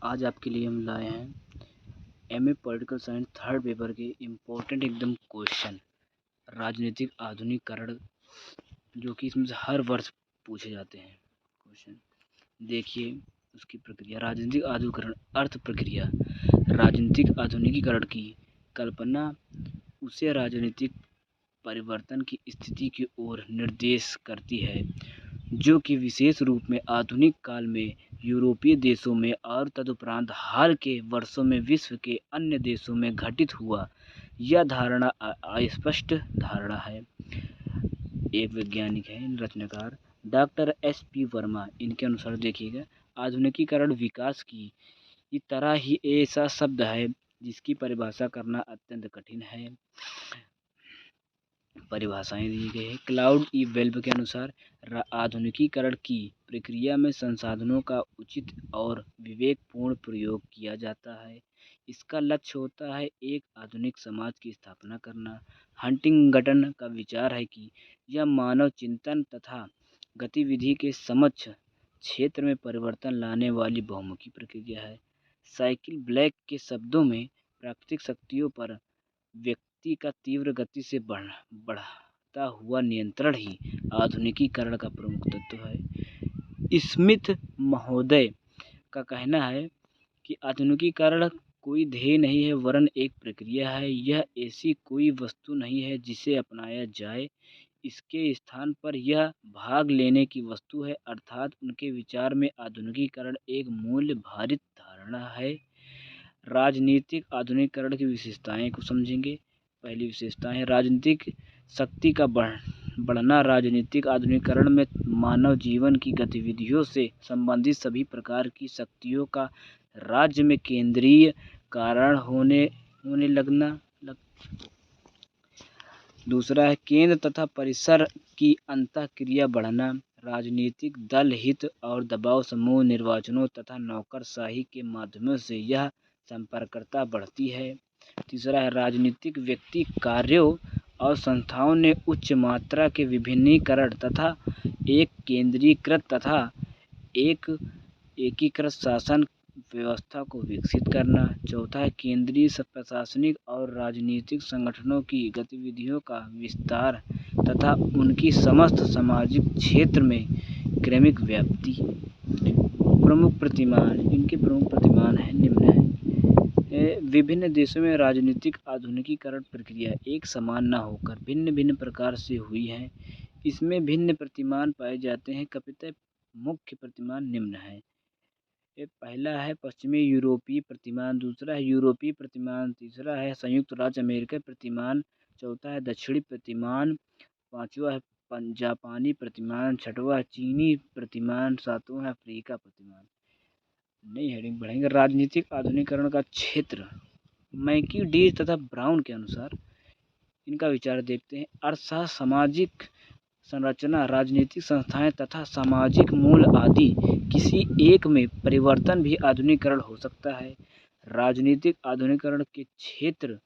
आज आपके लिए हम लाए हैं MA political science third paper के इम्पोर्टेंट एकदम क्वेश्चन राजनीतिक आधुनिकीकरण, जो कि इसमें से हर वर्ष पूछे जाते हैं क्वेश्चन। देखिए उसकी प्रक्रिया। राजनीतिक आधुनिकीकरण अर्थ प्रक्रिया। राजनीतिक आधुनिकीकरण की कल्पना उसे राजनीतिक परिवर्तन की स्थिति की ओर निर्देश करती है जो कि विशेष रूप में आधुनिक काल में यूरोपीय देशों में और तदुपरांत हाल के वर्षों में विश्व के अन्य देशों में घटित हुआ। यह धारणा अस्पष्ट धारणा है। एक वैज्ञानिक है रचनाकार डॉक्टर एस.पी. वर्मा। इनके अनुसार देखिएगा, आधुनिकीकरण विकास की तरह ही ऐसा शब्द है जिसकी परिभाषा करना अत्यंत कठिन है। परिभाषाएं दी गई है। क्लाउड ई वेल्ब के अनुसार आधुनिकीकरण की प्रक्रिया में संसाधनों का उचित और विवेकपूर्ण प्रयोग किया जाता है। इसका लक्ष्य होता है एक आधुनिक समाज की स्थापना करना। हंटिंगटन का विचार है कि यह मानव चिंतन तथा गतिविधि के समक्ष क्षेत्र में परिवर्तन लाने वाली बहुमुखी प्रक्रिया है। साइकिल ब्लैक के शब्दों में प्राकृतिक शक्तियों पर व्यक्ति का तीव्र गति से बढ़ता हुआ नियंत्रण ही आधुनिकीकरण का प्रमुख तत्व है। स्मिथ महोदय का कहना है कि आधुनिकीकरण कोई ध्येय नहीं है वरन एक प्रक्रिया है। यह ऐसी कोई वस्तु नहीं है जिसे अपनाया जाए, इसके स्थान पर यह भाग लेने की वस्तु है। अर्थात उनके विचार में आधुनिकीकरण एक मूल्य भारित धारणा है। राजनीतिक आधुनिकीकरण की विशेषताएं को समझेंगे। पहली विशेषता है राजनीतिक शक्ति का बढ़ना। राजनीतिक आधुनिकीकरण में मानव जीवन की गतिविधियों से संबंधित सभी प्रकार की शक्तियों का राज्य में केंद्रीय कारण होने लगना। दूसरा है केंद्र तथा परिसर की अंतःक्रिया बढ़ना। राजनीतिक दल, हित और दबाव समूह, निर्वाचनों तथा नौकरशाही के माध्यमों से यह संपर्कता बढ़ती है। तीसरा है राजनीतिक व्यक्ति, कार्यों और संस्थाओं ने उच्च मात्रा के विभिन्नीकरण तथा एक केंद्रीकृत तथा एक एकीकृत शासन व्यवस्था को विकसित करना। चौथा है केंद्रीय प्रशासनिक और राजनीतिक संगठनों की गतिविधियों का विस्तार तथा उनकी समस्त सामाजिक क्षेत्र में क्रमिक व्याप्ति। प्रमुख प्रतिमान, इनके प्रमुख प्रतिमान है निम्न है। विभिन्न देशों में राजनीतिक आधुनिकीकरण प्रक्रिया एक समान न होकर भिन्न भिन्न प्रकार से हुई है। इसमें भिन्न प्रतिमान पाए जाते हैं। कपितः मुख्य प्रतिमान निम्न है। पहला है पश्चिमी यूरोपीय प्रतिमान, दूसरा है यूरोपीय प्रतिमान, तीसरा है संयुक्त राज्य अमेरिका प्रतिमान, चौथा है दक्षिणी प्रतिमान, पांचवा है जापानी प्रतिमान, छठवां है चीनी प्रतिमान, सातवां है अफ्रीका प्रतिमान। नई हेडिंग बढ़ेंगे। राजनीतिक आधुनिकीकरण का क्षेत्र। मैकीडीज तथा ब्राउन के अनुसार इनका विचार देखते हैं। अर्थशास्त्र, सामाजिक संरचना, राजनीतिक संस्थाएं तथा सामाजिक मूल आदि किसी एक में परिवर्तन भी आधुनिकीकरण हो सकता है। राजनीतिक आधुनिकीकरण के क्षेत्र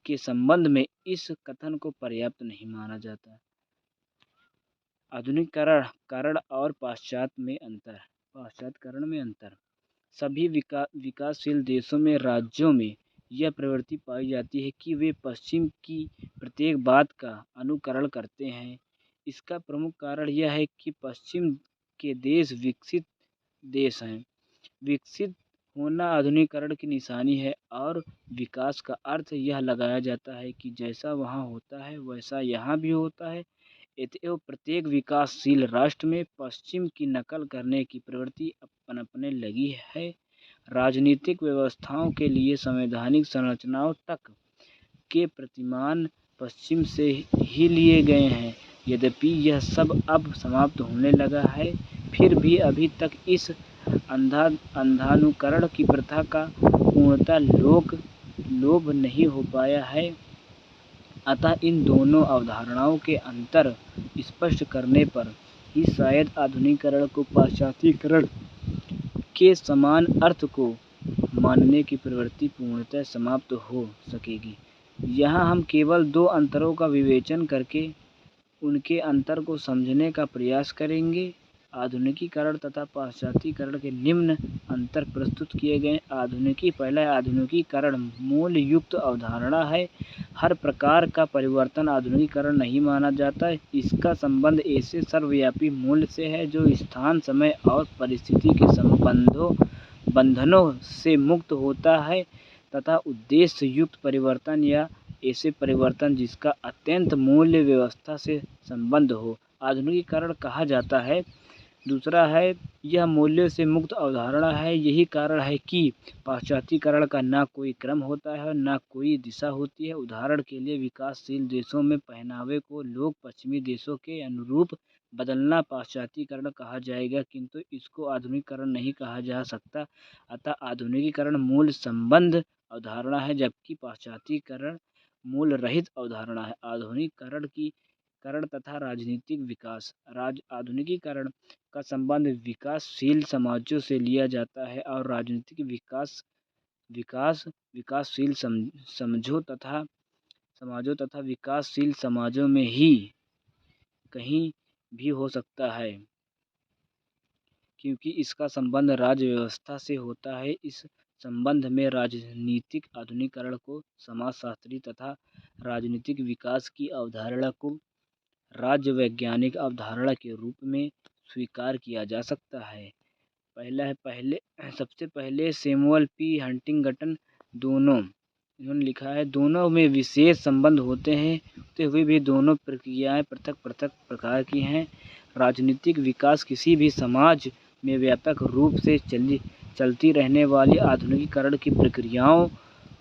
के संबंध में इस कथन को पर्याप्त नहीं माना जाता। आधुनिकीकरण और पाश्चात्यकरण में अंतर। सभी विकासशील देशों में राज्यों में यह प्रवृत्ति पाई जाती है कि वे पश्चिम की प्रत्येक बात का अनुकरण करते हैं। इसका प्रमुख कारण यह है कि पश्चिम के देश विकसित देश हैं। विकसित होना आधुनिकीकरण की निशानी है और विकास का अर्थ यह लगाया जाता है कि जैसा वहाँ होता है वैसा यहाँ भी होता है। अतएव प्रत्येक विकासशील राष्ट्र में पश्चिम की नकल करने की प्रवृत्ति पनपने लगी है। राजनीतिक व्यवस्थाओं के लिए संवैधानिक संरचनाओं तक के प्रतिमान पश्चिम से ही लिए गए हैं। यद्यपि यह सब अब समाप्त होने लगा है, फिर भी अभी तक इस अंधानुकरण की प्रथा का पूर्णतः लोप नहीं हो पाया है। अतः इन दोनों अवधारणाओं के अंतर स्पष्ट करने पर ही शायद आधुनिकीकरण को पाश्चात्यकरण के समान अर्थ को मानने की प्रवृत्ति पूर्णतः समाप्त हो सकेगी। यहाँ हम केवल दो अंतरों का विवेचन करके उनके अंतर को समझने का प्रयास करेंगे। आधुनिकीकरण तथा पाश्चात्यकरण के निम्न अंतर प्रस्तुत किए गए। पहला आधुनिकीकरण मूल्य युक्त अवधारणा है। हर प्रकार का परिवर्तन आधुनिकीकरण नहीं माना जाता। इसका संबंध ऐसे सर्वव्यापी मूल्य से है जो स्थान, समय और परिस्थिति के बंधनों से मुक्त होता है तथा उद्देश्य युक्त परिवर्तन या ऐसे परिवर्तन जिसका अत्यंत मूल्य व्यवस्था से संबंध हो आधुनिकीकरण कहा जाता है। दूसरा है, यह मूल्यों से मुक्त अवधारणा है। यही कारण है कि पाश्चात्यकरण का ना कोई क्रम होता है और ना कोई दिशा होती है। उदाहरण के लिए, विकासशील देशों में पहनावे को लोग पश्चिमी देशों के अनुरूप बदलना पाश्चात्यकरण कहा जाएगा, किंतु इसको आधुनिकीकरण नहीं कहा जा सकता। अतः आधुनिकीकरण मूल संबंध अवधारणा है, जबकि पाश्चात्यकरण मूल रहित अवधारणा है। आधुनिकीकरण तथा राजनीतिक विकास। आधुनिकीकरण का संबंध विकासशील समाजों से लिया जाता है और राजनीतिक विकासशील समाजों तथा विकासशील समाजों में ही कहीं भी हो सकता है, क्योंकि इसका संबंध राज्य व्यवस्था से होता है। इस संबंध में राजनीतिक आधुनिकीकरण को समाजशास्त्री तथा राजनीतिक विकास की अवधारणा को राज्य वैज्ञानिक अवधारणा के रूप में स्वीकार किया जा सकता है। सबसे पहले सैमुअल पी हंटिंगटन इन्होंने लिखा है, दोनों में विशेष संबंध होते हुए भी दोनों प्रक्रियाएं पृथक पृथक प्रकार की हैं। राजनीतिक विकास किसी भी समाज में व्यापक रूप से चलती रहने वाली आधुनिकीकरण की प्रक्रियाओं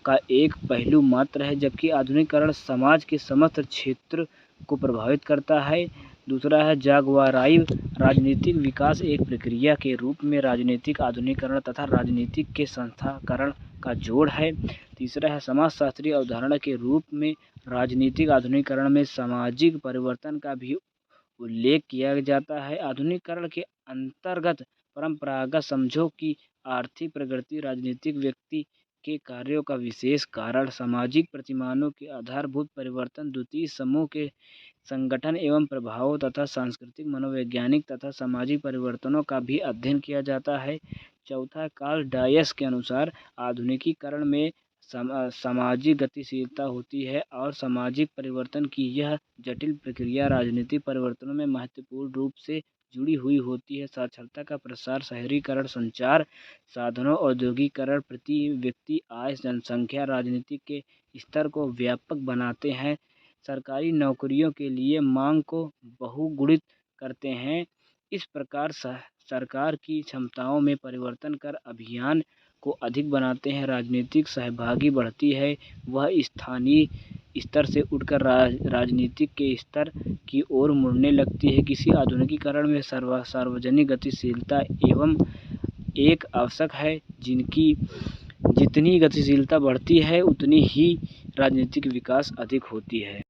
का एक पहलू मात्र है, जबकि आधुनिकीकरण समाज के समस्त क्षेत्र को प्रभावित करता है। दूसरा है जागवाराई राजनीतिक विकास एक प्रक्रिया के रूप में राजनीतिक आधुनिकीकरण तथा राजनीतिक के संस्थाकरण का जोड़ है। तीसरा है समाजशास्त्रीय अवधारणा के रूप में राजनीतिक आधुनिकीकरण में सामाजिक परिवर्तन का भी उल्लेख किया जाता है। आधुनिकीकरण के अंतर्गत परंपरागत समझो कि आर्थिक प्रगति, राजनीतिक व्यक्ति के कार्यों का विशेष कारण, सामाजिक प्रतिमानों के आधारभूत परिवर्तन, द्वितीय समूह के संगठन एवं प्रभावों तथा सांस्कृतिक, मनोवैज्ञानिक तथा सामाजिक परिवर्तनों का भी अध्ययन किया जाता है। चौथा, कार्ल डायस के अनुसार आधुनिकीकरण में सामाजिक गतिशीलता होती है और सामाजिक परिवर्तन की यह जटिल प्रक्रिया राजनीतिक परिवर्तनों में महत्वपूर्ण रूप से जुड़ी हुई होती है। साक्षरता का प्रसार, शहरीकरण, संचार साधनों, औद्योगिकरण, प्रति व्यक्ति आय, जनसंख्या, राजनीति के स्तर को व्यापक बनाते हैं, सरकारी नौकरियों के लिए मांग को बहुगुणित करते हैं। इस प्रकार सरकार की क्षमताओं में परिवर्तन कर अभियान को अधिक बनाते हैं। राजनीतिक सहभागी बढ़ती है, वह स्थानीय स्तर से उठकर राजनीतिक के स्तर की ओर मुड़ने लगती है। किसी आधुनिकीकरण में सार्वजनिक गतिशीलता एवं एक आवश्यक है। जितनी गतिशीलता बढ़ती है उतनी ही राजनीतिक विकास अधिक होती है।